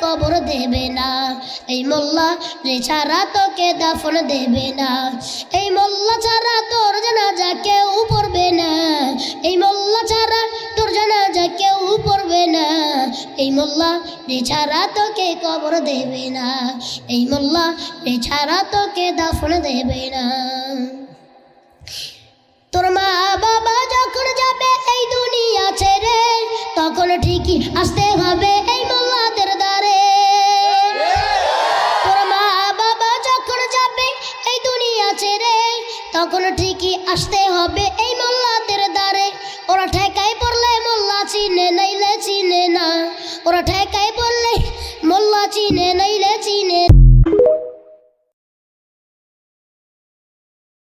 কবর দেবে না, এই মোল্লা রে ছাড়া তোকে দাফন দেবে না, এই মোল্লা ছাড়া তোর জানাজা কেউ পড়বে না, এই মোল্লা ছাড়া তোর জানাজা কেউ পড়বে না, এই মোল্লা রে ছাড়া তোকে কবর দেবে না, এই মোল্লা রে ছাড়া তোকে দাফন দেবে না। তোর মা বাবা যখন যাবে এই দুনিয়া ছেড়ে, তখন ঠিকই আসতে হবে এই মোল্লাদের দ্বারে। তোর মা বাবা যখন যাবে এই দুনিয়া ছেড়ে, তখন ঠিকই আসতে হবে এই মোল্লাদের দ্বারে। ওরা ঠেকায় পড়লে মোল্লা চিনে নাইলে চিনে না, ওরা ঠেকায় পড়লে মোল্লা চিনে নাইলে